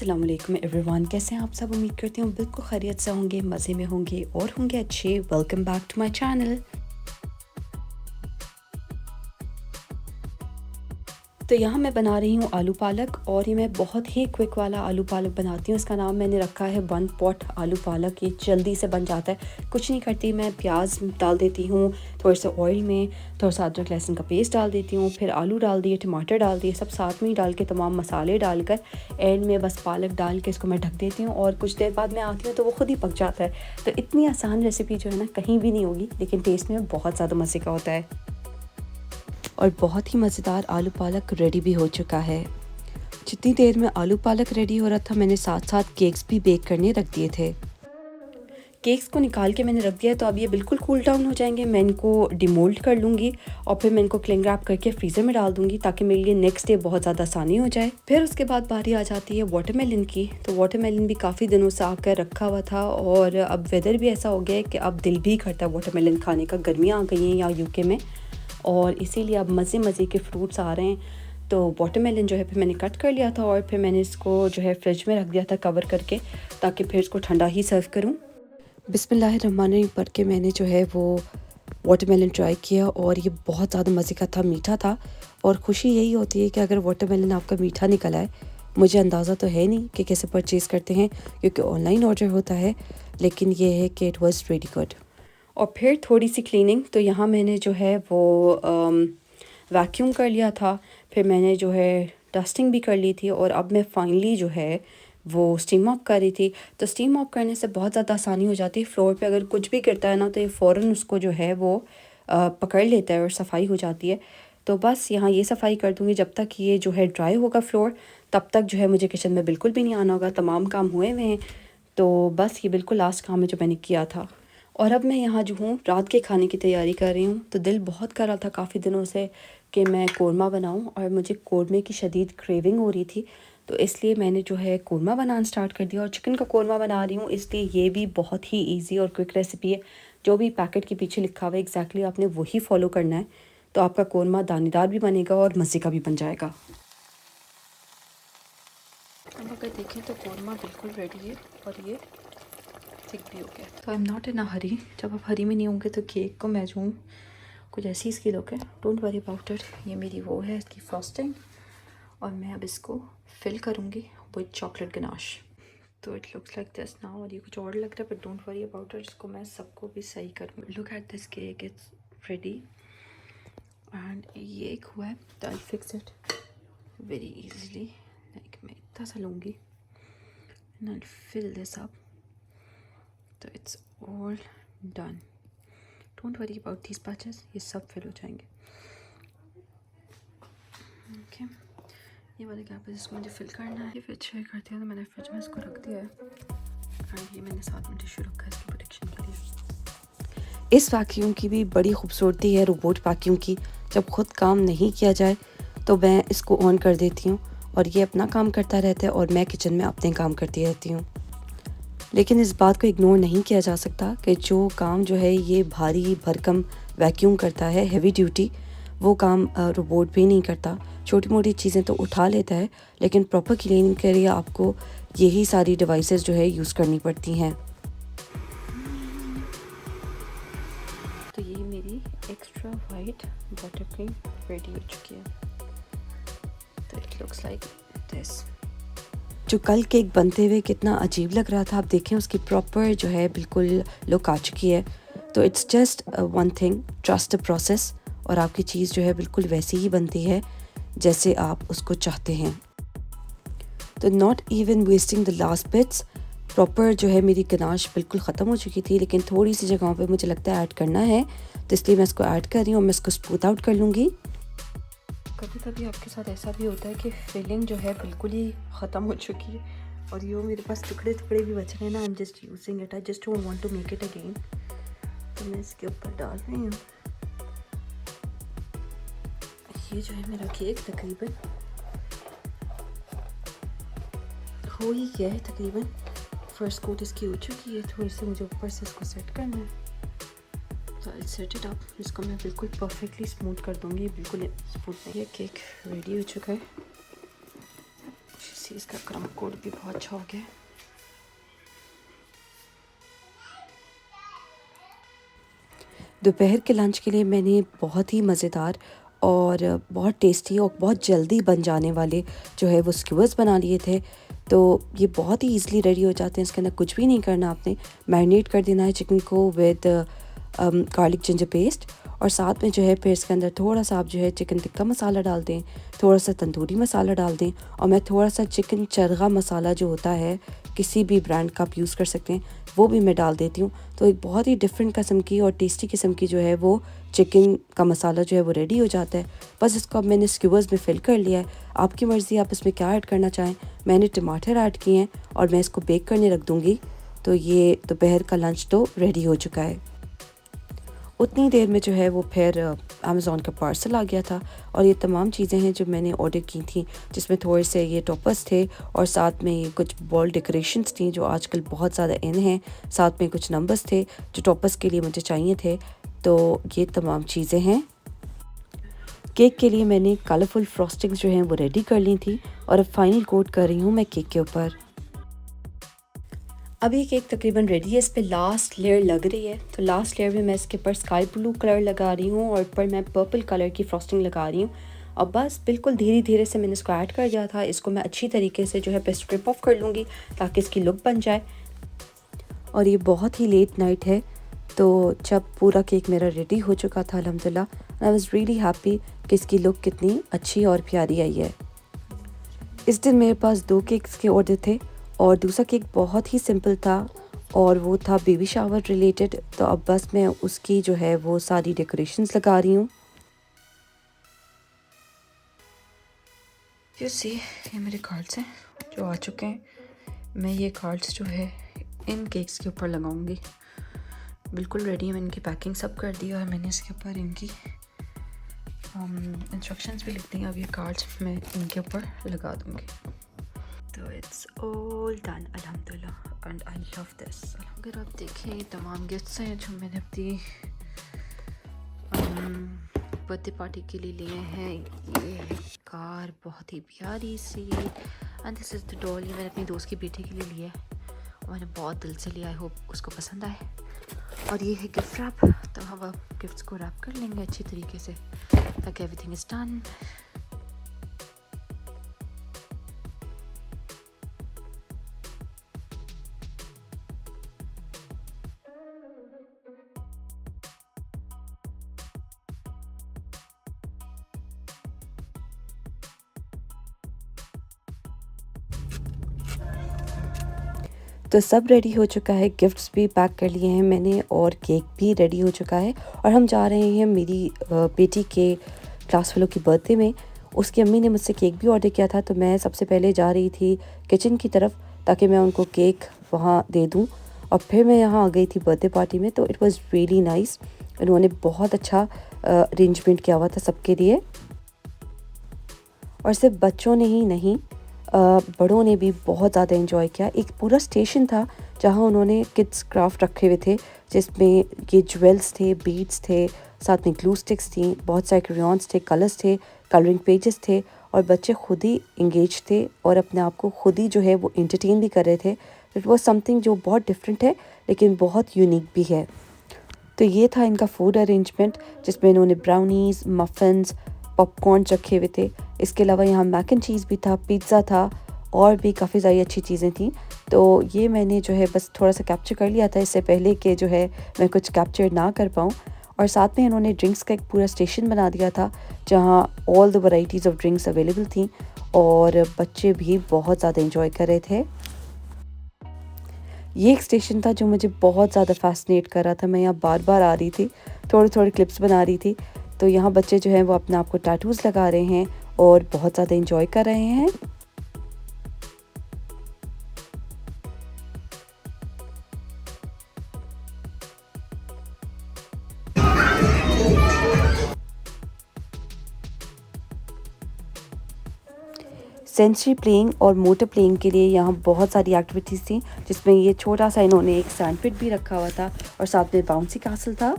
अस्सलाम वालेकुम एवरीवन, कैसे हैं आप सब। उम्मीद करती हूँ बिल्कुल खैरियत से होंगे, मज़े में होंगे और होंगे अच्छे। Welcome back to my channel. तो यहाँ मैं बना रही हूँ आलू पालक, और ये मैं बहुत ही क्विक वाला आलू पालक बनाती हूँ। इसका नाम मैंने रखा है वन पॉट आलू पालक। ये जल्दी से बन जाता है। कुछ नहीं करती, मैं प्याज डाल देती हूँ थोड़े से ऑयल में, थोड़ा सा अदरक लहसुन का पेस्ट डाल देती हूँ, फिर आलू डाल दिए, टमाटर डाल दिए, सब साथ में ही डाल के तमाम मसाले डालकर एंड में बस पालक डाल के इसको मैं ढक देती हूँ। और कुछ देर बाद मैं आती हूँ तो वो खुद ही पक जाता है। तो इतनी आसान रेसिपी जो है ना कहीं भी नहीं होगी, लेकिन टेस्ट में बहुत ज़्यादा मज़े का होता है। और बहुत ही मज़ेदार आलू पालक रेडी भी हो चुका है। जितनी देर में आलू पालक रेडी हो रहा था, मैंने साथ साथ केक्स भी बेक करने रख दिए थे। केक्स को निकाल के मैंने रख दिया, तो अब ये बिल्कुल कूल डाउन हो जाएंगे। मैं इनको डिमोल्ड कर लूँगी और फिर मैं इनको क्लिंग रैप करके फ्रीज़र में डाल दूँगी, ताकि मेरे लिए नेक्स्ट डे बहुत ज़्यादा आसानी हो जाए। फिर उसके बाद बारी आ जाती है वाटरमेलन की। तो वाटरमेलन भी काफ़ी दिनों से आकर रखा हुआ था, और अब वेदर भी ऐसा हो गया है कि अब दिल भी करता है वाटरमेलन खाने का। गर्मियाँ आ गई हैं यहाँ यूके में, और इसीलिए अब मज़े मज़े के फ्रूट्स आ रहे हैं। तो वाटरमेलन जो है फिर मैंने कट कर लिया था, और फिर मैंने इसको जो है फ्रिज में रख दिया था कवर करके, ताकि फिर इसको ठंडा ही सर्व करूं। बिस्मिल्लाहिर्रहमानिर्रहीम पढ़ के मैंने जो है वो वाटरमेलन ट्राई किया, और ये बहुत ज़्यादा मज़े का था, मीठा था। और ख़ुशी यही होती है कि अगर वाटरमेलन आपका मीठा निकला है, मुझे अंदाज़ा तो है नहीं कि कैसे परचेज़ करते हैं, क्योंकि ऑनलाइन ऑर्डर होता है, लेकिन ये है कि इट वाज़ रियली गुड। और फिर थोड़ी सी क्लीनिंग, तो यहाँ मैंने जो है वो वैक्यूम कर लिया था, फिर मैंने जो है डस्टिंग भी कर ली थी, और अब मैं फाइनली जो है वो स्टीम अप कर रही थी। तो स्टीम अप करने से बहुत ज़्यादा आसानी हो जाती है। फ्लोर पे अगर कुछ भी गिरता है ना, तो ये फ़ौरन उसको जो है वो पकड़ लेता है और सफाई हो जाती है। तो बस यहाँ ये सफाई कर दूँगी। जब तक ये जो है ड्राई होगा फ्लोर, तब तक जो है मुझे किचन में बिल्कुल भी नहीं आना होगा। तमाम काम हुए हुए हैं, तो बस ये बिल्कुल लास्ट काम है जो मैंने किया था। और अब मैं यहाँ जो हूँ रात के खाने की तैयारी कर रही हूँ। तो दिल बहुत कर रहा था काफ़ी दिनों से कि मैं कोरमा बनाऊँ, और मुझे कोरमे की शदीद क्रेविंग हो रही थी। तो इसलिए मैंने जो है कोरमा बनाना स्टार्ट कर दिया, और चिकन का कोरमा बना रही हूँ। इसलिए ये भी बहुत ही इजी और क्विक रेसिपी है। जो भी पैकेट के पीछे लिखा हुआ है एग्जैक्टली आपने वही फॉलो करना है, तो आपका कोरमा दानेदार भी बनेगा और मज़े का भी बन जाएगा। अब अगर देखें तो कोरमा बिल्कुल रेडी है, और ये थिक भी हो गया। तो आई एम नॉट इन अ हरी। जब आप हरी में नहीं होंगे तो केक को मैं जो कुछ ऐसी इसकी लुक है, डोंट वरी अबाउट इट। ये मेरी वो है इसकी फ्रॉस्टिंग, और मैं अब इसको फिल करूँगी विद चॉकलेट गनाश। तो it looks like this now. और ये कुछ और लग रहा है, but don't worry about it. इसको मैं सबको भी सही करूँगी। Look at this cake, it's ready and ये एक हुआ है। तो I fix it very easily. Like मैं इतना सा लूँगी and I fill this up. तो it's all done. Don't worry about these patches, ये सब फिल हो जाएंगे। ओके, ये वाले गैप है जिसको मुझे फिल करना है। ये फिर चेक करती हूँ, तो मैंने फ्रिज में इसको रख दिया है, एंड ये मैंने साथ में टिश्यू रखा है इसकी प्रोटेक्शन के लिए। इस वैक्यूम की भी बड़ी खूबसूरती है, रोबोट वैक्यूम की। जब खुद काम नहीं किया जाए तो मैं इसको ऑन कर देती हूँ, और ये अपना काम करता रहता है, और मैं किचन में अपने काम करती रहती हूँ। लेकिन इस बात को इग्नोर नहीं किया जा सकता कि जो काम जो है ये भारी भरकम वैक्यूम करता है, हैवी ड्यूटी, वो काम रोबोट भी नहीं करता। छोटी मोटी चीज़ें तो उठा लेता है, लेकिन प्रॉपर क्लीनिंग के लिए आपको यही सारी डिवाइसेस जो है यूज़ करनी पड़ती हैं। तो ये मेरी extra white butter cream ready हो चुकी है। तो इट लुक्स लाइक दिस। जो कल केक बनते हुए कितना अजीब लग रहा था, आप देखें उसकी प्रॉपर जो है बिल्कुल लुक आ चुकी है। तो it's just one thing, trust the process, और आपकी चीज़ जो है बिल्कुल वैसी ही बनती है जैसे आप उसको चाहते हैं। तो not even wasting the last bits. Proper जो है मेरी गनाश बिल्कुल ख़त्म हो चुकी थी, लेकिन थोड़ी सी जगहों पे मुझे लगता है ऐड करना है, तो इसलिए मैं इसको ऐड कर रही हूँ। मैं इसको स्मूथ आउट कर लूँगी। कभी कभी आपके साथ ऐसा भी होता है कि फिलिंग जो है बिल्कुल ही ख़त्म हो चुकी है, और ये मेरे पास टुकड़े टुकड़े भी बच रहे हैं ना। I am just using it, I just don't want to make it again. तो मैं इसके ऊपर डाल रही हूँ। ये जो है मेरा केक तकरीबन हो ही गया है। तकरीबन फर्स्ट कोट इसकी हो चुकी है। थोड़ी सी मुझे ऊपर से इसको सेट करना है, तो आई सेट इट अप। इसको मैं बिल्कुल परफेक्टली स्मूथ कर दूँगी, बिल्कुल स्मूथ नहीं। ये केक रेडी हो चुका है। सी इसका क्रम कोड भी बहुत अच्छा हो गया। दोपहर के लंच के लिए मैंने बहुत ही मज़ेदार और बहुत टेस्टी और बहुत जल्दी बन जाने वाले जो है वो स्क्यूअर्स बना लिए थे। तो ये बहुत ही ईज़िली रेडी हो जाते हैं, इसके अंदर कुछ भी नहीं करना आपने। मैरिनेट कर देना है चिकन को विद गार्लिक जिंजर पेस्ट, और साथ में जो है फिर इसके अंदर थोड़ा सा आप जो है चिकन टिक्का मसाला डाल दें, थोड़ा सा तंदूरी मसाला डाल दें, और मैं थोड़ा सा चिकन चरगा मसाला जो होता है किसी भी ब्रांड का आप यूज़ कर सकते हैं, वो भी मैं डाल देती हूँ। तो एक बहुत ही डिफरेंट किस्म की और टेस्टी किस्म की जो है वो चिकन का मसाला जो है वो रेडी हो जाता है। बस इसको अब मैंने स्क्यूवर्स में फिल कर लिया है। आपकी मर्ज़ी आप इसमें क्या ऐड करना चाहें। मैंने टमाटर ऐड किए हैं और मैं इसको बेक करने रख दूँगी। तो ये दोपहर का लंच तो रेडी हो चुका है। उतनी देर में जो है वो फिर अमेज़ॉन का पार्सल आ गया था, और ये तमाम चीज़ें हैं जो मैंने ऑर्डर की थी, जिसमें थोड़े से ये टॉपर्स थे और साथ में ये कुछ बॉल डेकोरेशंस थी जो आजकल बहुत ज़्यादा इन हैं। साथ में कुछ नंबर्स थे जो टॉपर्स के लिए मुझे चाहिए थे। तो ये तमाम चीज़ें हैं। केक के लिए मैंने कलरफुल फ्रॉस्टिंग्स जो हैं वो रेडी कर ली थी, और अब फाइनल कोट कर रही हूँ मैं केक के ऊपर। अब ये केक तकरीबन रेडी है, इस पे लास्ट लेयर लग रही है। तो लास्ट लेयर में मैं इसके ऊपर स्काई ब्लू कलर लगा रही हूँ और ऊपर मैं पर्पल कलर की फ्रॉस्टिंग लगा रही हूँ। और बस बिल्कुल धीरे धीरे से मैंने इसको ऐड कर दिया था। इसको मैं अच्छी तरीके से जो है पे स्ट्रिप ऑफ कर लूँगी ताकि इसकी लुक बन जाए। और ये बहुत ही लेट नाइट है, तो जब पूरा केक मेरा रेडी हो चुका था अल्हम्दुलिल्लाह, आई वाज रियली हैप्पी कि इसकी लुक कितनी अच्छी और प्यारी आई है। इस दिन मेरे पास 2 केक्स के ऑर्डर थे, और दूसरा केक बहुत ही सिंपल था और वो था बेबी शावर रिलेटेड। तो अब बस मैं उसकी जो है वो सारी डेकोरेशंस लगा रही हूँ। यू सी, ये मेरे कार्ड्स हैं जो आ चुके हैं। मैं ये कार्ड्स जो है इन केक्स के ऊपर लगाऊंगी। बिल्कुल रेडी है, मैंने इनकी पैकिंग सब कर दी और मैंने इसके ऊपर इनकी इंस्ट्रक्शंस भी लिख दी। अब ये कार्ड्स मैं इनके ऊपर लगा दूंगी। तो इट्स ऑल डन अल्हम्दुलिल्लाह, एंड आई लव दिस। अगर आप देखें तमाम गिफ्ट्स हैं जो मैंने अपनी बर्थडे पार्टी के लिए लिए हैं। ये कार बहुत ही प्यारी सी, and this is the doll. ये मैंने अपनी दोस्त की बेटी के लिए लिया है और मैंने बहुत दिल से लिया। आई होप उसको पसंद आए। और ये है गिफ्ट रैप, तो हम अब गिफ्ट्स को रैप कर लेंगे अच्छी तरीके से ताकि एवरीथिंग इज़ डन। तो सब रेडी हो चुका है, गिफ्ट्स भी पैक कर लिए हैं मैंने और केक भी रेडी हो चुका है। और हम जा रहे हैं मेरी बेटी के क्लास फेलो की बर्थडे में। उसकी अम्मी ने मुझसे केक भी ऑर्डर किया था, तो मैं सबसे पहले जा रही थी किचन की तरफ ताकि मैं उनको केक वहाँ दे दूँ। और फिर मैं यहाँ आ गई थी बर्थडे पार्टी में। तो इट वाज़ रियली नाइस। उन्होंने बहुत अच्छा अरेंजमेंट किया हुआ था सबके लिए, और सिर्फ बच्चों ने ही नहीं बड़ों ने भी बहुत ज़्यादा एंजॉय किया। एक पूरा स्टेशन था जहाँ उन्होंने किड्स क्राफ्ट रखे हुए थे, जिसमें ये ज्वेल्स थे, बीड्स थे, साथ में ग्लू स्टिक्स थी, बहुत सारे क्रेयॉन्स थे, कलर्स थे, कलरिंग पेजेस थे, और बच्चे खुद ही इंगेज थे और अपने आप को खुद ही जो है वो एंटरटेन भी कर रहे थे। इट वॉज समथिंग जो बहुत डिफरेंट है लेकिन बहुत यूनिक भी है। तो ये था इनका फूड अरेंजमेंट, जिसमें इन्होंने ब्राउनीज़, मफ़िन्स, पॉपकॉर्न रखे हुए थे। इसके अलावा यहाँ मैक एंड चीज़ भी था, पिज़्ज़ा था, और भी काफ़ी सारी अच्छी चीज़ें थी। तो ये मैंने जो है बस थोड़ा सा कैप्चर कर लिया था इससे पहले कि जो है मैं कुछ कैप्चर ना कर पाऊँ। और साथ में इन्होंने ड्रिंक्स का एक पूरा स्टेशन बना दिया था जहाँ all the varieties of drinks available थी, और बच्चे भी बहुत ज़्यादा इंजॉय कर रहे थे। ये एक स्टेशन था जो मुझे बहुत ज़्यादा फैसिनेट कर रहा था। मैं यहाँ बार बार आ रही थी, थोड़ी थोड़ी क्लिप्स बना रही थी। तो यहाँ बच्चे जो हैं वो अपने आप को टैटूज़ लगा रहे हैं और बहुत ज़्यादा इंजॉय कर रहे हैं। सेंसरी प्लेइंग और मोटर प्लेइंग के लिए यहाँ बहुत सारी एक्टिविटीज़ थी, जिसमें ये छोटा सा इन्होंने एक सैंडपिट भी रखा हुआ था और साथ में बाउंसी कैसल था।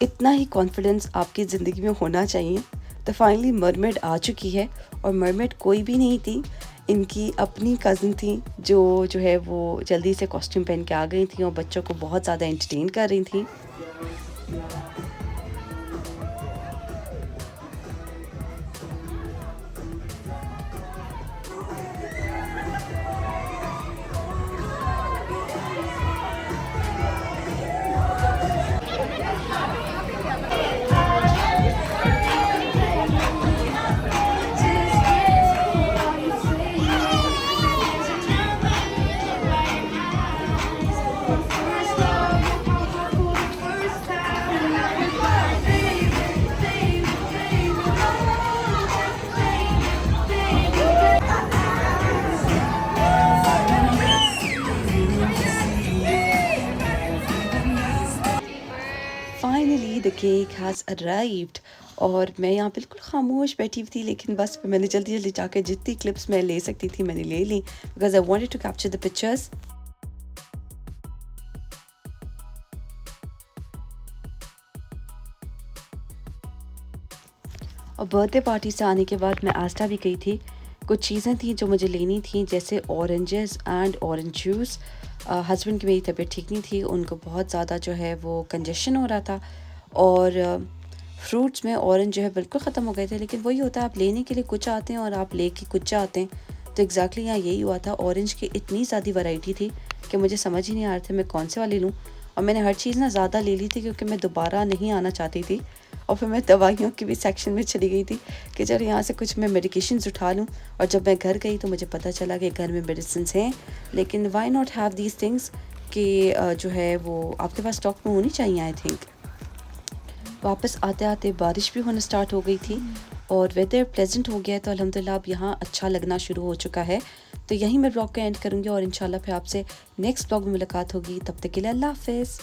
इतना ही कॉन्फिडेंस आपकी ज़िंदगी में होना चाहिए तो फाइनली मरमेड आ चुकी है और मरमेड कोई भी नहीं थी, इनकी अपनी कज़न थी जो है वो जल्दी से कॉस्ट्यूम पहन के आ गई थी और बच्चों को बहुत ज़्यादा एंटरटेन कर रही थी। Finally the cake has arrived और मैं यहाँ बिल्कुल खामोश बैठी हुई थी, लेकिन बस मैंने जल्दी जल्दी जाकर जितनी क्लिप्स मैं ले सकती थी मैंने ले ली, because I wanted to capture the pictures. और बर्थडे पार्टी से आने के बाद मैं आस्टा भी गई थी। कुछ चीज़ें थी जो मुझे लेनी थी, जैसे oranges and orange juice. Husband की मेरी तबीयत ठीक नहीं थी, उनको बहुत ज़्यादा जो है वो कंजेशन हो रहा था और फ्रूट्स में ऑरेंज जो है बिल्कुल ख़त्म हो गए थे। लेकिन वही होता है, आप लेने के लिए कुछ आते हैं और आप लेके कुछ आते हैं। तो एग्जैक्टली यहाँ यही हुआ था। ऑरेंज की इतनी ज़्यादा वैरायटी थी कि मुझे समझ ही नहीं आ रहा था मैं कौन से वाली लूँ। और मैंने हर चीज़ ना ज़्यादा ले ली थी क्योंकि मैं दोबारा नहीं आना चाहती थी। और फिर मैं दवाइयों के भी सेक्शन में चली गई थी कि चलो यहाँ से कुछ मैं मेडिकेशंस उठा लूँ। और जब मैं घर गई तो मुझे पता चला कि घर में मेडिसिन हैं, लेकिन why not have these things कि जो है वो आपके पास स्टॉक में होनी चाहिए। आई थिंक वापस आते आते बारिश भी होना स्टार्ट हो गई थी और वेदर प्लेजेंट हो गया है, तो अल्हम्दुलिल्लाह अब यहाँ अच्छा लगना शुरू हो चुका है। तो यहीं मैं ब्लॉग का एंड करूँगी और इंशाल्लाह फिर आपसे नेक्स्ट ब्लॉग में मुलाकात होगी। तब तक के लिए अल्लाह हाफ़िज़।